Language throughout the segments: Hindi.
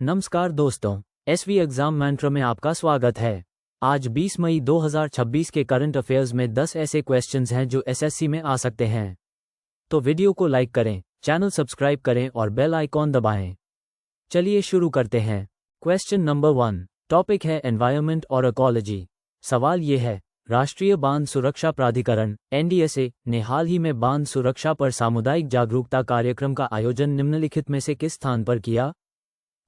नमस्कार दोस्तों, एसवी एग्जाम मंत्र में आपका स्वागत है। आज 20 मई 2026 के करंट अफेयर्स में 10 ऐसे क्वेश्चंस हैं जो एसएससी में आ सकते हैं। तो वीडियो को लाइक करें, चैनल सब्सक्राइब करें और बेल आइकॉन दबाएं। चलिए शुरू करते हैं। क्वेश्चन नंबर 1, टॉपिक है एनवायरनमेंट और इकोलॉजी। सवाल ये है, राष्ट्रीय बांध सुरक्षा प्राधिकरण (एनडीएसए) ने हाल ही में बांध सुरक्षा पर सामुदायिक जागरूकता कार्यक्रम का आयोजन निम्नलिखित में से किस स्थान पर किया?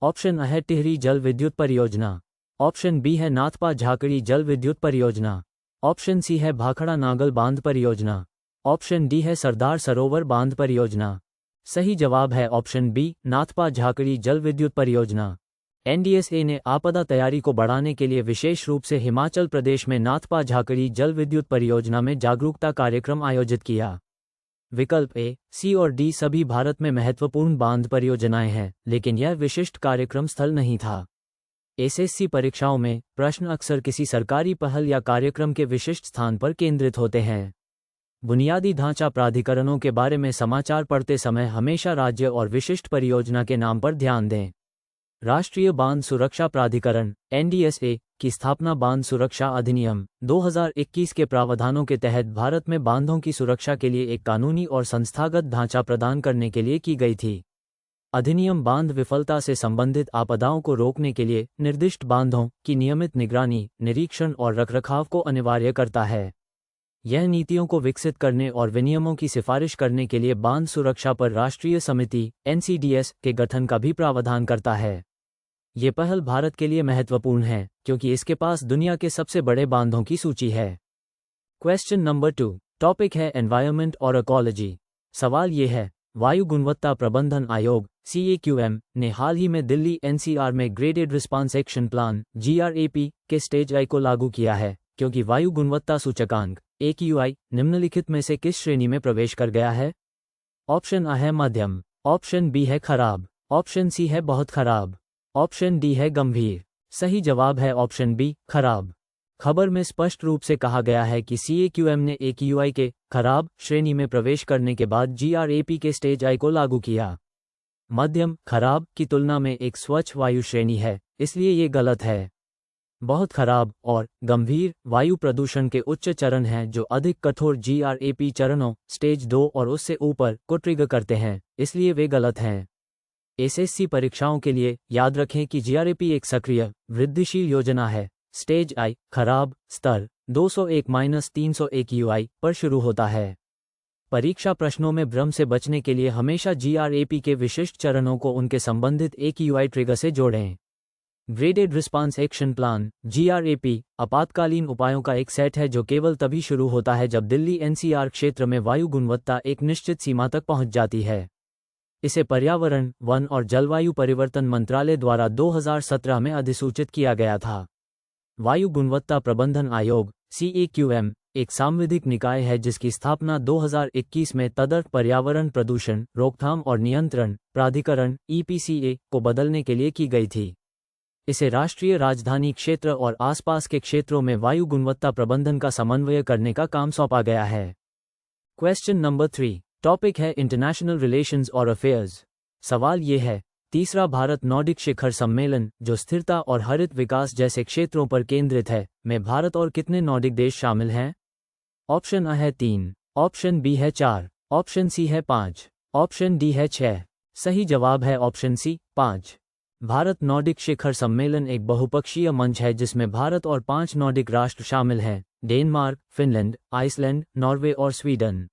ऑप्शन A है टिहरी जल विद्युत परियोजना, ऑप्शन B है नाथपा झाकड़ी जल विद्युत परियोजना, ऑप्शन C है भाखड़ा नागल बांध परियोजना, ऑप्शन D है सरदार सरोवर बांध परियोजना। सही जवाब है ऑप्शन B, नाथपा झाकड़ी जल विद्युत परियोजना। एनडीएसए ने आपदा तैयारी को बढ़ाने के लिए विशेष रूप से हिमाचल प्रदेश में नाथपा झाकड़ी जल विद्युत परियोजना में जागरूकता कार्यक्रम आयोजित किया। विकल्प ए, सी और डी सभी भारत में महत्वपूर्ण बांध परियोजनाएं हैं, लेकिन यह विशिष्ट कार्यक्रम स्थल नहीं था। एसएससी परीक्षाओं में प्रश्न अक्सर किसी सरकारी पहल या कार्यक्रम के विशिष्ट स्थान पर केंद्रित होते हैं। बुनियादी ढांचा प्राधिकरणों के बारे में समाचार पढ़ते समय हमेशा राज्य और विशिष्ट परियोजना के नाम पर ध्यान दें। राष्ट्रीय बांध सुरक्षा प्राधिकरण (एनडीएसए) की स्थापना बांध सुरक्षा अधिनियम 2021 के प्रावधानों के तहत भारत में बांधों की सुरक्षा के लिए एक कानूनी और संस्थागत ढांचा प्रदान करने के लिए की गई थी। अधिनियम बांध विफलता से संबंधित आपदाओं को रोकने के लिए निर्दिष्ट बांधों की नियमित निगरानी, निरीक्षण और रखरखाव को अनिवार्य करता है। यह नीतियों को विकसित करने और विनियमों की सिफारिश करने के लिए बांध सुरक्षा पर राष्ट्रीय समिति (एनसीडीएस) के गठन का भी प्रावधान करता है। ये पहल भारत के लिए महत्वपूर्ण है क्योंकि इसके पास दुनिया के सबसे बड़े बांधों की सूची है। क्वेश्चन नंबर 2, टॉपिक है एनवायरनमेंट और इकोलॉजी। सवाल ये है, वायु गुणवत्ता प्रबंधन आयोग (CAQM) ने हाल ही में दिल्ली एनसीआर में graded response action plan (GRAP) के स्टेज I को लागू किया है, क्योंकि वायु गुणवत्ता सूचकांक AQI निम्नलिखित में से किस श्रेणी में प्रवेश कर गया है? ऑप्शन A है मध्यम, ऑप्शन B है खराब, ऑप्शन C है बहुत खराब, ऑप्शन D है गंभीर। सही जवाब है ऑप्शन B, खराब। खबर में स्पष्ट रूप से कहा गया है कि CAQM ने AQI के खराब श्रेणी में प्रवेश करने के बाद GRAP के स्टेज I को लागू किया। मध्यम खराब की तुलना में एक स्वच्छ वायु श्रेणी है, इसलिए ये गलत है। बहुत खराब और गंभीर वायु प्रदूषण के उच्च चरण हैं जो अधिक कठोर GRAP चरणों स्टेज 2 और उससे ऊपर को ट्रिगर करते हैं, इसलिए वे गलत हैं। एसएससी परीक्षाओं के लिए याद रखें कि GRAP एक सक्रिय वृद्धिशील योजना है। स्टेज I खराब स्तर 201-300 AQI पर शुरू होता है। परीक्षा प्रश्नों में भ्रम से बचने के लिए हमेशा GRAP के विशिष्ट चरणों को उनके संबंधित AQI ट्रिगर से जोड़ें। Graded response action plan (GRAP) आपातकालीन उपायों का एक सेट है जो केवल तभी शुरू होता है जब दिल्ली एनसीआर क्षेत्र में वायु गुणवत्ता एक निश्चित सीमा तक पहुंच जाती है। इसे पर्यावरण, वन और जलवायु परिवर्तन मंत्रालय द्वारा 2017 में अधिसूचित किया गया था। वायु गुणवत्ता प्रबंधन आयोग (CAQM) एक सांविधिक निकाय है जिसकी स्थापना 2021 में तदर्थ पर्यावरण प्रदूषण रोकथाम और नियंत्रण प्राधिकरण (EPCA) को बदलने के लिए की गई थी। इसे राष्ट्रीय राजधानी क्षेत्र और आसपास के क्षेत्रों में वायु गुणवत्ता प्रबंधन का समन्वय करने का काम सौंपा गया है। क्वेश्चन नंबर 3, टॉपिक है इंटरनेशनल रिलेशंस और अफेयर्स। सवाल ये है, तीसरा भारत नॉर्डिक शिखर सम्मेलन जो स्थिरता और हरित विकास जैसे क्षेत्रों पर केंद्रित है, में भारत और कितने नॉर्डिक देश शामिल हैं? ऑप्शन A है 3, ऑप्शन B है 4, ऑप्शन C है 5, ऑप्शन D है 6। सही जवाब है ऑप्शन C, 5। भारत नॉर्डिक शिखर सम्मेलन एक बहुपक्षीय मंच है जिसमें भारत और 5 नॉर्डिक राष्ट्र शामिल हैं: डेनमार्क, फिनलैंड, आइसलैंड, नॉर्वे और स्वीडन।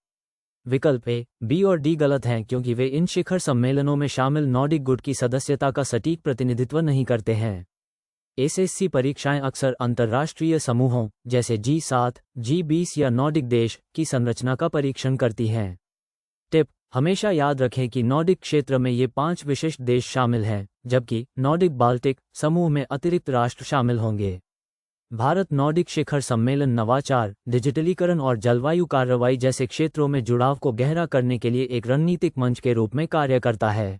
विकल्प ए, बी और डी गलत हैं क्योंकि वे इन शिखर सम्मेलनों में शामिल नॉर्डिक गुट की सदस्यता का सटीक प्रतिनिधित्व नहीं करते हैं। एसएससी परीक्षाएं अक्सर अंतर्राष्ट्रीय समूहों जैसे G7, G20 या नॉर्डिक देश की संरचना का परीक्षण करती हैं। टिप: हमेशा याद रखें कि नॉर्डिक क्षेत्र में ये 5 विशिष्ट देश शामिल हैं, जबकि नॉर्डिक बाल्टिक समूह में अतिरिक्त राष्ट्र शामिल होंगे। भारत नॉर्डिक शिखर सम्मेलन नवाचार, डिजिटलीकरण और जलवायु कार्रवाई जैसे क्षेत्रों में जुड़ाव को गहरा करने के लिए एक रणनीतिक मंच के रूप में कार्य करता है।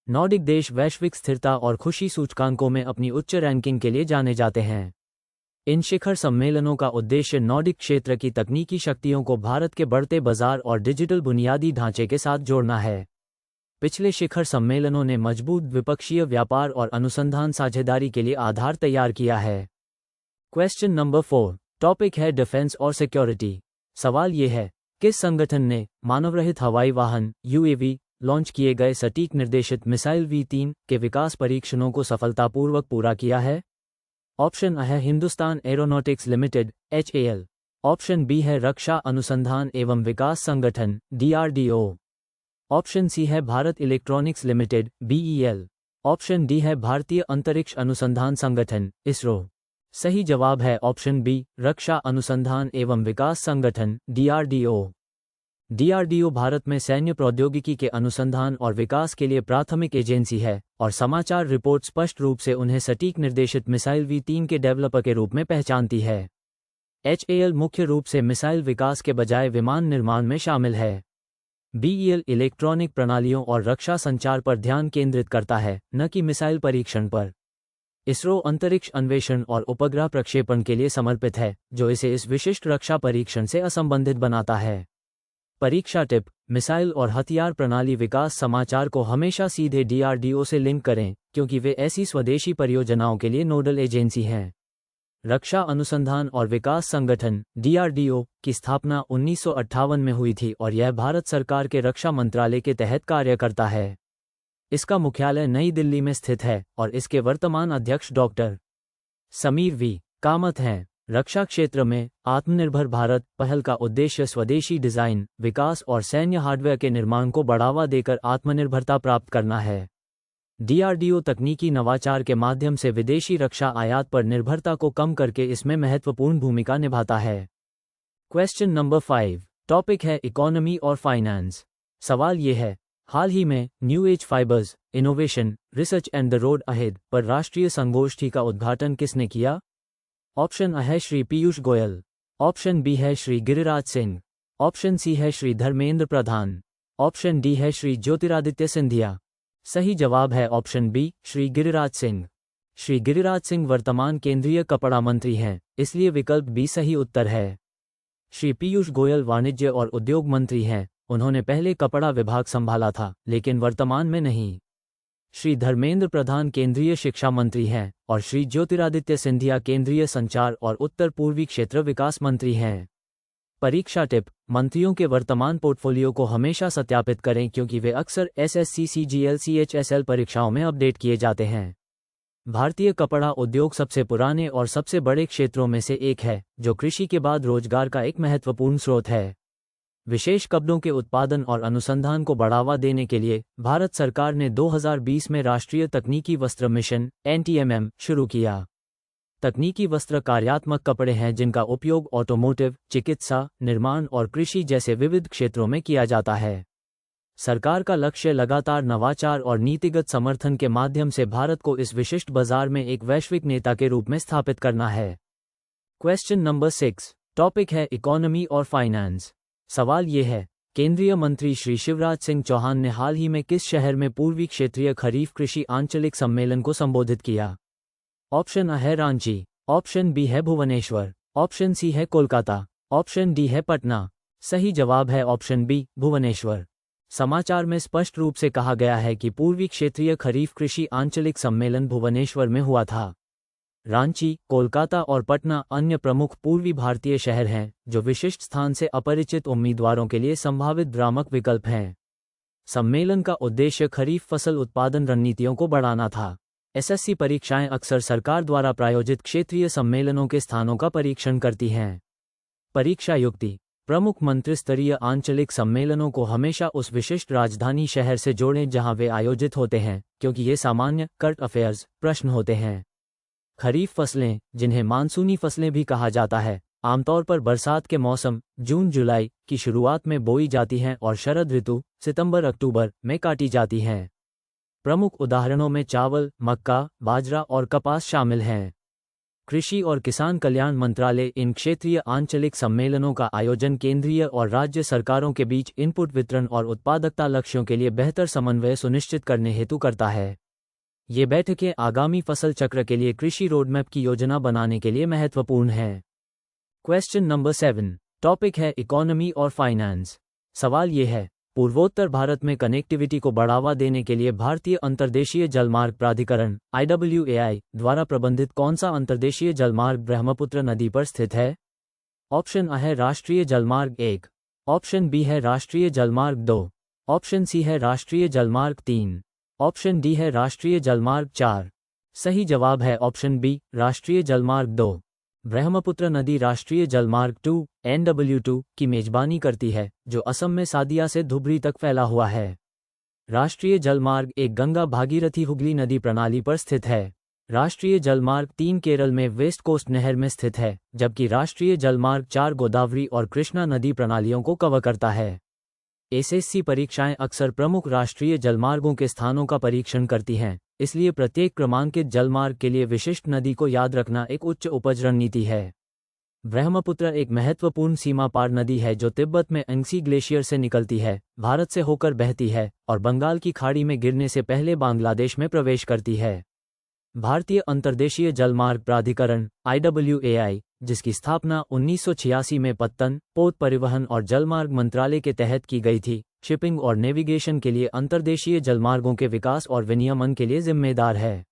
नॉर्डिक देश वैश्विक स्थिरता और खुशी सूचकांकों में अपनी उच्च रैंकिंग के लिए जाने जाते हैं। इन शिखर सम्मेलनों का उद्देश्य नॉर्डिक क्षेत्र की तकनीकी शक्तियों को भारत के बढ़ते बाजार और डिजिटल बुनियादी ढांचे के साथ जोड़ना है। पिछले शिखर सम्मेलनों ने मजबूत द्विपक्षीय व्यापार और अनुसंधान साझेदारी के लिए आधार तैयार किया है। क्वेश्चन नंबर 4 टॉपिक है डिफेंस और सिक्योरिटी। सवाल ये है, किस संगठन ने मानवरहित हवाई वाहन यूएवी लॉन्च किए गए सटीक निर्देशित मिसाइल V3 के विकास परीक्षणों को सफलतापूर्वक पूरा किया है? ऑप्शन A है Hindustan aeronautics limited HAL। Option B है रक्षा अनुसंधान एवं विकास संगठन DRDO। ऑप्शन C है Bharat electronics limited BEL। Option D है भारतीय अंतरिक्ष अनुसंधान संगठन इसरो। सही जवाब है ऑप्शन B रक्षा अनुसंधान एवं विकास संगठन DRDO। DRDO भारत में सैन्य प्रौद्योगिकी के अनुसंधान और विकास के लिए प्राथमिक एजेंसी है और समाचार रिपोर्ट स्पष्ट रूप से उन्हें सटीक निर्देशित मिसाइल V3 के डेवलपर के रूप में पहचानती है। HAL मुख्य रूप से मिसाइल विकास के बजाय विमान निर्माण में शामिल है। BEL इलेक्ट्रॉनिक प्रणालियों और रक्षा संचार पर ध्यान केंद्रित करता है, न कि मिसाइल परीक्षण पर। इसरो अंतरिक्ष अन्वेषण और उपग्रह प्रक्षेपण के लिए समर्पित है, जो इसे इस विशिष्ट रक्षा परीक्षण से असंबंधित बनाता है। परीक्षा टिप: मिसाइल और हथियार प्रणाली विकास समाचार को हमेशा सीधे DRDO से लिंक करें, क्योंकि वे ऐसी स्वदेशी परियोजनाओं के लिए नोडल एजेंसी हैं। रक्षा अनुसंधान और विकास संगठन DRDO की स्थापना 1958 में हुई थी और यह भारत सरकार के रक्षा मंत्रालय के तहत कार्य करता है। इसका मुख्यालय नई दिल्ली में स्थित है और इसके वर्तमान अध्यक्ष डॉक्टर समीर V. कामत हैं। रक्षा क्षेत्र में आत्मनिर्भर भारत पहल का उद्देश्य स्वदेशी डिजाइन, विकास और सैन्य हार्डवेयर के निर्माण को बढ़ावा देकर आत्मनिर्भरता प्राप्त करना है। DRDO तकनीकी नवाचार के माध्यम से विदेशी रक्षा आयात पर निर्भरता को कम करके इसमें महत्वपूर्ण भूमिका निभाता है। क्वेश्चन नंबर 5 टॉपिक है इकोनॉमी और फाइनेंस। सवाल ये है, हाल ही में new age fibres innovation research and the road ahead पर राष्ट्रीय संगोष्ठी का उद्घाटन किसने किया? ऑप्शन A है श्री पीयूष गोयल। ऑप्शन B है श्री गिरिराज सिंह। ऑप्शन C है श्री धर्मेंद्र प्रधान। ऑप्शन D है श्री ज्योतिरादित्य सिंधिया। सही जवाब है ऑप्शन B श्री गिरिराज सिंह। श्री गिरिराज सिंह वर्तमान केंद्रीय कपड़ा मंत्री हैं, इसलिए विकल्प B सही उत्तर है। श्री पीयूष गोयल वाणिज्य और उद्योग मंत्री हैं, उन्होंने पहले कपड़ा विभाग संभाला था, लेकिन वर्तमान में नहीं। श्री धर्मेंद्र प्रधान केंद्रीय शिक्षा मंत्री हैं और श्री ज्योतिरादित्य सिंधिया केंद्रीय संचार और उत्तर पूर्वी क्षेत्र विकास मंत्री हैं। परीक्षा टिप: मंत्रियों के वर्तमान पोर्टफोलियो को हमेशा सत्यापित करें, क्योंकि वे अक्सर SSC CGL CHSL परीक्षाओं में अपडेट किए जाते हैं। भारतीय कपड़ा उद्योग सबसे पुराने और सबसे बड़े क्षेत्रों में से एक है, जो कृषि के बाद रोजगार का एक महत्वपूर्ण स्रोत है। विशेष कपड़ों के उत्पादन और अनुसंधान को बढ़ावा देने के लिए भारत सरकार ने 2020 में राष्ट्रीय तकनीकी वस्त्र मिशन NTMM शुरू किया। तकनीकी वस्त्र कार्यात्मक कपड़े हैं जिनका उपयोग ऑटोमोटिव, चिकित्सा, निर्माण और कृषि जैसे विविध क्षेत्रों में किया जाता है। सरकार का लक्ष्य लगातार नवाचार और नीतिगत समर्थन के माध्यम से भारत को इस विशिष्ट बाजार में एक वैश्विक नेता के रूप में स्थापित करना है। क्वेश्चन नंबर 6 टॉपिक है इकोनॉमी और फाइनेंस। सवाल ये है, केंद्रीय मंत्री श्री शिवराज सिंह चौहान ने हाल ही में किस शहर में पूर्वी क्षेत्रीय खरीफ कृषि आंचलिक सम्मेलन को संबोधित किया? ऑप्शन A है रांची। ऑप्शन B है भुवनेश्वर। ऑप्शन C है कोलकाता। ऑप्शन D है पटना। सही जवाब है ऑप्शन B भुवनेश्वर। समाचार में स्पष्ट रूप से कहा गया है कि पूर्वी क्षेत्रीय खरीफ कृषि आंचलिक सम्मेलन भुवनेश्वर में हुआ था। रांची, कोलकाता और पटना अन्य प्रमुख पूर्वी भारतीय शहर हैं, जो विशिष्ट स्थान से अपरिचित उम्मीदवारों के लिए संभावित भ्रामक विकल्प हैं। सम्मेलन का उद्देश्य खरीफ फसल उत्पादन रणनीतियों को बढ़ाना था। SSC परीक्षाएं अक्सर सरकार द्वारा प्रायोजित क्षेत्रीय सम्मेलनों के स्थानों का परीक्षण करती हैं। परीक्षा युक्ति: प्रमुख मंत्रिस्तरीय आंचलिक सम्मेलनों को हमेशा उस विशिष्ट राजधानी शहर से जोड़ें जहां वे आयोजित होते हैं, क्योंकि ये सामान्य करंट अफेयर्स प्रश्न होते हैं। खरीफ फसलें, जिन्हें मानसूनी फसलें भी कहा जाता है, आमतौर पर बरसात के मौसम जून-जुलाई की शुरुआत में बोई जाती हैं और शरद ऋतु सितंबर-अक्टूबर में काटी जाती हैं। प्रमुख उदाहरणों में चावल, मक्का, बाजरा और कपास शामिल हैं। कृषि और किसान कल्याण मंत्रालय इन क्षेत्रीय आंचलिक सम्मेलनों का आयोजन केंद्रीय और राज्य सरकारों के बीच इनपुट वितरण और उत्पादकता लक्ष्यों के लिए बेहतर समन्वय सुनिश्चित करने हेतु करता है। ये बैठकें आगामी फसल चक्र के लिए कृषि रोडमैप की योजना बनाने के लिए महत्वपूर्ण हैं। क्वेश्चन नंबर 7 टॉपिक है इकोनॉमी और फाइनेंस। सवाल ये है, पूर्वोत्तर भारत में कनेक्टिविटी को बढ़ावा देने के लिए भारतीय अंतर्देशीय जलमार्ग प्राधिकरण (IWAI) द्वारा प्रबंधित कौन सा अंतर्देशीय जलमार्ग ब्रह्मपुत्र नदी पर स्थित है? ऑप्शन A है राष्ट्रीय जलमार्ग 1, ऑप्शन B है राष्ट्रीय जलमार्ग 2, ऑप्शन C है राष्ट्रीय जलमार्ग 3, ऑप्शन D है राष्ट्रीय जलमार्ग 4। सही जवाब है ऑप्शन B, राष्ट्रीय जलमार्ग 2। ब्रह्मपुत्र नदी राष्ट्रीय जलमार्ग 2 NW2 की मेजबानी करती है, जो असम में सादिया से धुबरी तक फैला हुआ है। राष्ट्रीय जलमार्ग 1 गंगा भागीरथी हुगली नदी प्रणाली पर स्थित है। राष्ट्रीय जलमार्ग 3 केरल में वेस्ट कोस्ट नहर में स्थित है, जबकि राष्ट्रीय जलमार्ग 4 गोदावरी और कृष्णा नदी प्रणालियों को कवर करता है। एसएससी परीक्षाएं अक्सर प्रमुख राष्ट्रीय जलमार्गों के स्थानों का परीक्षण करती हैं, इसलिए प्रत्येक क्रमांकित जलमार्ग के लिए विशिष्ट नदी को याद रखना एक उच्च उपज रणनीति है। ब्रह्मपुत्र एक महत्वपूर्ण सीमा पार नदी है जो तिब्बत में अंगसी ग्लेशियर से निकलती है, भारत से होकर बहती है और बंगाल की खाड़ी में गिरने से पहले बांग्लादेश में प्रवेश करती है। भारतीय अंतर्देशीय जलमार्ग प्राधिकरण (IWAI), जिसकी स्थापना 1986 में पत्तन, पोत परिवहन और जलमार्ग मंत्रालय के तहत की गई थी, शिपिंग और नेविगेशन के लिए अंतर्देशीय जलमार्गों के विकास और विनियमन के लिए जिम्मेदार है।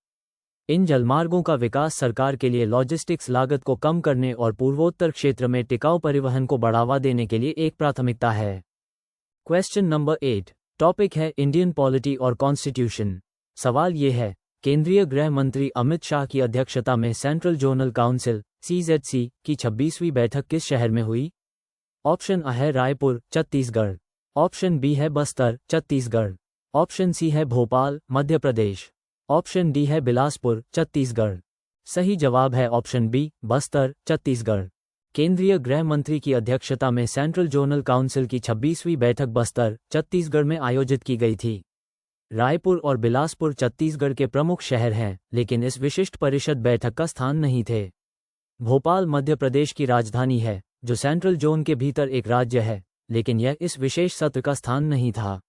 इन जलमार्गों का विकास सरकार के लिए लॉजिस्टिक्स लागत को कम करने और पूर्वोत्तर क्षेत्र में टिकाऊ परिवहन को बढ़ावा देने के लिए एक प्राथमिकता है। क्वेश्चन नंबर 8, टॉपिक है इंडियन पॉलिटी और कॉन्स्टिट्यूशन। सवाल ये है, केंद्रीय गृह मंत्री अमित शाह की अध्यक्षता में सेंट्रल जोनल काउंसिल (CZC) की 26वीं बैठक किस शहर में हुई? ऑप्शन A है रायपुर, छत्तीसगढ़, ऑप्शन B है बस्तर, छत्तीसगढ़, ऑप्शन C है भोपाल, मध्य प्रदेश, ऑप्शन D है बिलासपुर, छत्तीसगढ़। सही जवाब है ऑप्शन B, बस्तर, छत्तीसगढ़। केंद्रीय गृह मंत्री की अध्यक्षता में सेंट्रल जोनल काउंसिल की 26वीं बैठक बस्तर, छत्तीसगढ़ में आयोजित की गई थी। रायपुर और बिलासपुर छत्तीसगढ़ के प्रमुख शहर हैं, लेकिन इस विशिष्ट परिषद बैठक का स्थान नहीं थे। भोपाल मध्य प्रदेश की राजधानी है, जो सेंट्रल जोन के भीतर एक राज्य है, लेकिन यह इस विशेष सत्र का स्थान नहीं था।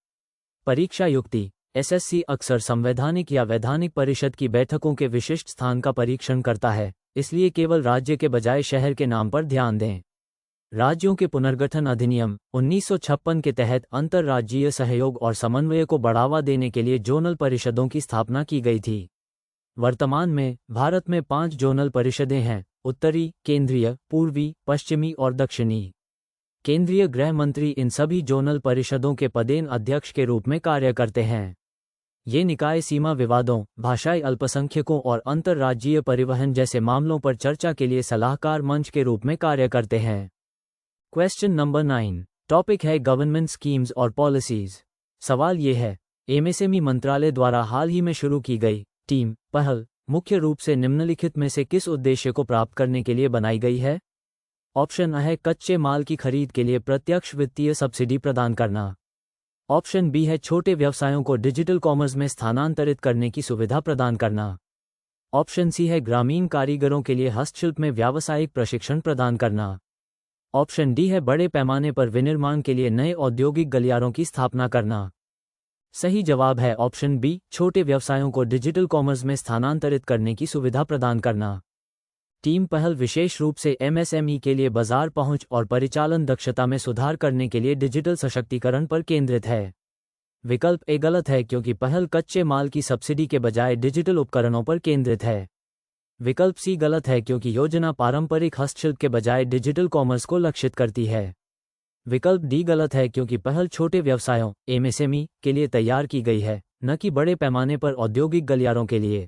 परीक्षा युक्ति: एसएससी अक्सर संवैधानिक या वैधानिक परिषद की बैठकों के विशिष्ट स्थान का परीक्षण करता है, इसलिए केवल राज्य के बजाय शहर के नाम पर ध्यान दें। राज्यों के पुनर्गठन अधिनियम 1956 के तहत अंतर्राज्यीय सहयोग और समन्वय को बढ़ावा देने के लिए जोनल परिषदों की स्थापना की गई थी। वर्तमान में भारत में 5 जोनल परिषदें हैं: उत्तरी, केंद्रीय, पूर्वी, पश्चिमी और दक्षिणी। केंद्रीय गृह मंत्री इन सभी जोनल परिषदों के पदेन अध्यक्ष के रूप में कार्य करते हैं। ये निकाय सीमा विवादों, भाषाई अल्पसंख्यकों और अंतर्राज्यीय परिवहन जैसे मामलों पर चर्चा के लिए सलाहकार मंच के रूप में कार्य करते हैं। क्वेश्चन नंबर 9, टॉपिक है गवर्नमेंट स्कीम्स और पॉलिसीज। सवाल ये है, एमएसएमई मंत्रालय द्वारा हाल ही में शुरू की गई टीम पहल मुख्य रूप से निम्नलिखित में से किस उद्देश्य को प्राप्त करने के लिए बनाई गई है? ऑप्शन A है कच्चे माल की खरीद के लिए प्रत्यक्ष वित्तीय सब्सिडी प्रदान करना, ऑप्शन B है छोटे व्यवसायों को डिजिटल कॉमर्स में स्थानांतरित करने की सुविधा प्रदान करना, ऑप्शन C है ग्रामीण कारीगरों के लिए हस्तशिल्प में व्यावसायिक प्रशिक्षण प्रदान करना, ऑप्शन D है बड़े पैमाने पर विनिर्माण के लिए नए औद्योगिक गलियारों की स्थापना करना। सही जवाब है ऑप्शन B, छोटे व्यवसायों को डिजिटल कॉमर्स में स्थानांतरित करने की सुविधा प्रदान करना। टीम पहल विशेष रूप से एमएसएमई के लिए बाजार पहुंच और परिचालन दक्षता में सुधार करने के लिए डिजिटल सशक्तिकरण पर केंद्रित है। विकल्प ए गलत है क्योंकि पहल कच्चे माल की सब्सिडी के बजाय डिजिटल उपकरणों पर केंद्रित है। विकल्प सी गलत है क्योंकि योजना पारंपरिक हस्तशिल्प के बजाय डिजिटल कॉमर्स को लक्षित करती है। विकल्प डी गलत है क्योंकि पहल छोटे व्यवसायों एमएसएमई के लिए तैयार की गई है, न कि बड़े पैमाने पर औद्योगिक गलियारों के लिए।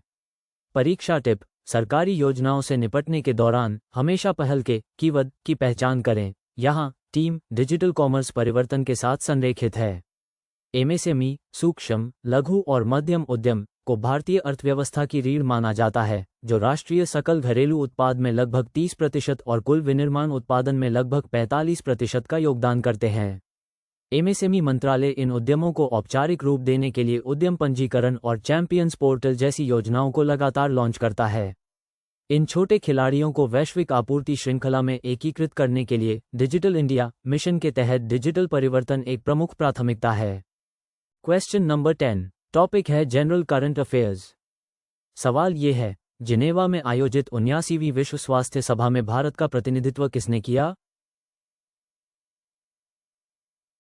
परीक्षा टिप: सरकारी योजनाओं से निपटने के दौरान हमेशा पहल के कीवर्ड की पहचान करें। यहाँ टीम डिजिटल कॉमर्स परिवर्तन के साथ संरेखित है। एमएसएमई, सूक्ष्म, लघु और मध्यम उद्यम को भारतीय अर्थव्यवस्था की रीढ़ माना जाता है, जो राष्ट्रीय सकल घरेलू उत्पाद में लगभग 30% और कुल विनिर्माण उत्पादन में लगभग 45% का योगदान करते हैं। एमएसएमई मंत्रालय इन उद्यमों को औपचारिक रूप देने के लिए उद्यम पंजीकरण और चैंपियंस पोर्टल जैसी योजनाओं को लगातार लॉन्च करता है। इन छोटे खिलाड़ियों को वैश्विक आपूर्ति श्रृंखला में एकीकृत करने के लिए डिजिटल इंडिया मिशन के तहत डिजिटल परिवर्तन एक प्रमुख प्राथमिकता है। क्वेश्चन नंबर 10, टॉपिक है जनरल करंट अफेयर्स। सवाल ये है, जिनेवा में आयोजित 79वीं विश्व स्वास्थ्य सभा में भारत का प्रतिनिधित्व किसने किया?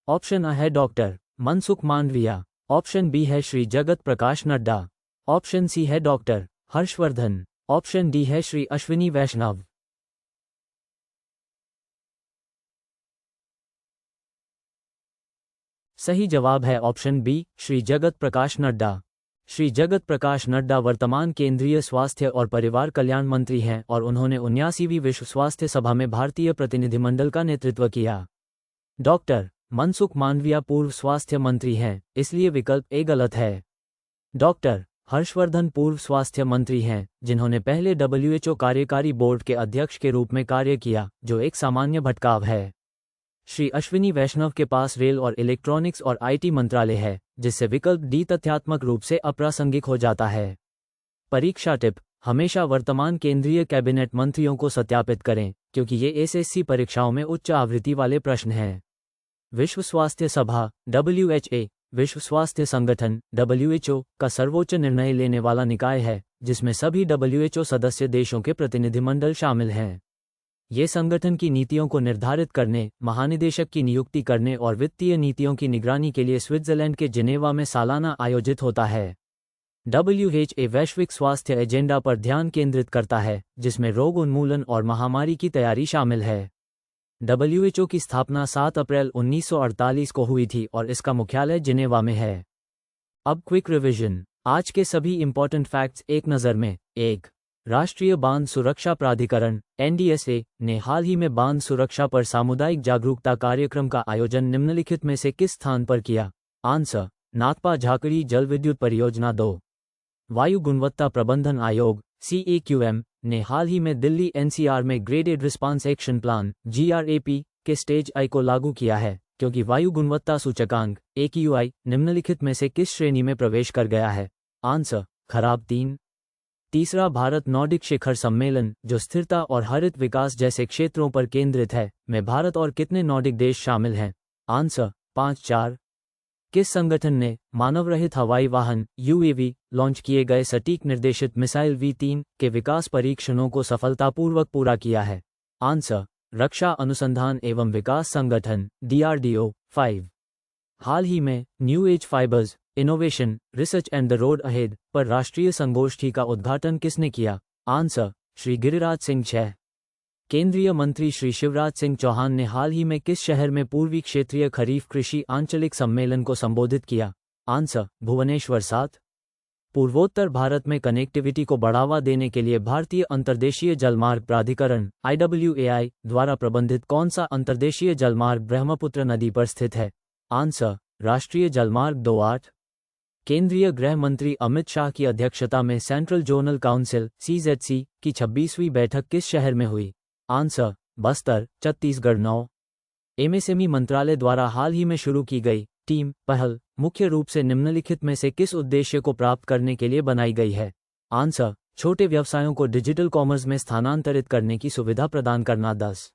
ऑप्शन A है doctor Mansukh Mandaviya. Option B है श्री जगत प्रकाश नड्डा। ऑप्शन सी है डॉक्टर हर्षवर्धन। ऑप्शन डी है श्री अश्विनी वैष्णव। सही जवाब है ऑप्शन बी, श्री जगत प्रकाश नड्डा। श्री जगत प्रकाश नड्डा वर्तमान केंद्रीय स्वास्थ्य और परिवार कल्याण मंत्री हैं और उन्होंने 79वीं विश्व स्वास्थ्य सभा में भारतीय प्रतिनिधिमंडल का नेतृत्व किया। डॉक्टर मनसुख मांडविया पूर्व स्वास्थ्य मंत्री हैं, इसलिए विकल्प ए गलत है। डॉक्टर हर्षवर्धन पूर्व स्वास्थ्य मंत्री हैं, जिन्होंने पहले WHO कार्यकारी बोर्ड के अध्यक्ष के रूप में कार्य किया, जो एक सामान्य भटकाव है। श्री अश्विनी वैष्णव के पास रेल और इलेक्ट्रॉनिक्स और IT मंत्रालय है, जिससे विकल्प डी तथ्यात्मक रूप से अप्रासंगिक हो जाता है। परीक्षा टिप: हमेशा वर्तमान केंद्रीय कैबिनेट मंत्रियों को सत्यापित करें, क्योंकि ये SSC परीक्षाओं में उच्च आवृत्ति वाले प्रश्न हैं। विश्व स्वास्थ्य सभा WHA विश्व स्वास्थ्य संगठन WHO का सर्वोच्च निर्णय लेने वाला निकाय है, जिसमें सभी WHO सदस्य देशों के प्रतिनिधिमंडल शामिल हैं। ये संगठन की नीतियों को निर्धारित करने, महानिदेशक की नियुक्ति करने और वित्तीय नीतियों की निगरानी के लिए स्विट्जरलैंड के जिनेवा में सालाना आयोजित होता है। WHA वैश्विक स्वास्थ्य एजेंडा पर ध्यान केंद्रित करता है, जिसमें रोग उन्मूलन और महामारी की तैयारी शामिल है। WHO की स्थापना 7 अप्रैल 1948 को हुई थी और इसका मुख्यालय जिनेवा में है। अब क्विक रिवीजन। आज के सभी इंपॉर्टेंट फैक्ट्स एक नज़र में। 1. राष्ट्रीय बांध सुरक्षा प्राधिकरण NDSA ने हाल ही में बांध सुरक्षा पर सामुदायिक जागरूकता कार्यक्रम का आयोजन निम्नलिखित में से किस स्थान पर किया? आंसर: नाथपा झाकड़ी जल विद्युत परियोजना। 2. वायु गुणवत्ता प्रबंधन आयोग CAQM ने हाल ही में दिल्ली NCR में graded response action plan GRAP के स्टेज I को लागू किया है, क्योंकि वायु गुणवत्ता सूचकांक AQI निम्नलिखित में से किस श्रेणी में प्रवेश कर गया है? आंसर: खराब। 3. तीसरा भारत नॉर्डिक शिखर सम्मेलन, जो स्थिरता और हरित विकास जैसे क्षेत्रों पर केंद्रित है, में भारत और कितने नॉर्डिक देश शामिल हैं? आंसर: 5। 4. किस संगठन ने मानवरहित हवाई वाहन UAV लॉन्च किए गए सटीक निर्देशित मिसाइल V3 के विकास परीक्षणों को सफलतापूर्वक पूरा किया है? आंसर: रक्षा अनुसंधान एवं विकास संगठन DRDO। 5. हाल ही में new age fibres innovation research and the road ahead पर राष्ट्रीय संगोष्ठी का उद्घाटन किसने किया? आंसर: श्री गिरिराज सिंह। 6. केंद्रीय मंत्री श्री शिवराज सिंह चौहान ने हाल ही में किस शहर में पूर्वी क्षेत्रीय खरीफ कृषि आंचलिक सम्मेलन को संबोधित किया? आंसर: भुवनेश्वर। 7. पूर्वोत्तर भारत में कनेक्टिविटी को बढ़ावा देने के लिए भारतीय अंतर्देशीय जलमार्ग प्राधिकरण IWAI द्वारा प्रबंधित कौन सा अंतर्देशीय जलमार्ग ब्रह्मपुत्र नदी पर स्थित है? आंसर: राष्ट्रीय जलमार्ग 2। 8. केंद्रीय गृह मंत्री अमित शाह की अध्यक्षता में सेंट्रल जोनल काउंसिल CZC की 26वीं बैठक किस शहर में हुई? आंसर: बस्तर, छत्तीसगढ़। 9. MSME मंत्रालय द्वारा हाल ही में शुरू की गई टीम पहल मुख्य रूप से निम्नलिखित में से किस उद्देश्य को प्राप्त करने के लिए बनाई गई है? आंसर: छोटे व्यवसायों को डिजिटल कॉमर्स में स्थानांतरित करने की सुविधा प्रदान करना। 10.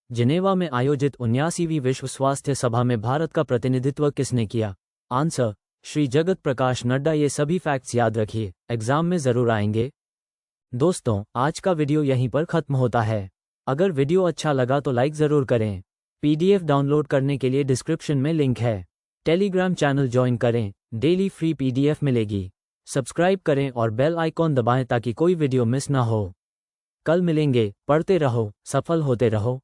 जिनेवा में आयोजित 79वीं विश्व स्वास्थ्य सभा में भारत का प्रतिनिधित्व किसने किया? आंसर: श्री जगत प्रकाश नड्डा। ये सभी फैक्ट्स याद रखिए, एग्जाम में जरूर आएंगे। दोस्तों, आज का वीडियो यहीं पर खत्म होता है। अगर वीडियो अच्छा लगा तो लाइक ज़रूर करें। PDF डाउनलोड करने के लिए डिस्क्रिप्शन में लिंक है। टेलीग्राम चैनल ज्वाइन करें, डेली फ्री PDF मिलेगी। सब्सक्राइब करें और बेल आइकॉन दबाएं ताकि कोई वीडियो मिस ना हो। कल मिलेंगे। पढ़ते रहो, सफल होते रहो।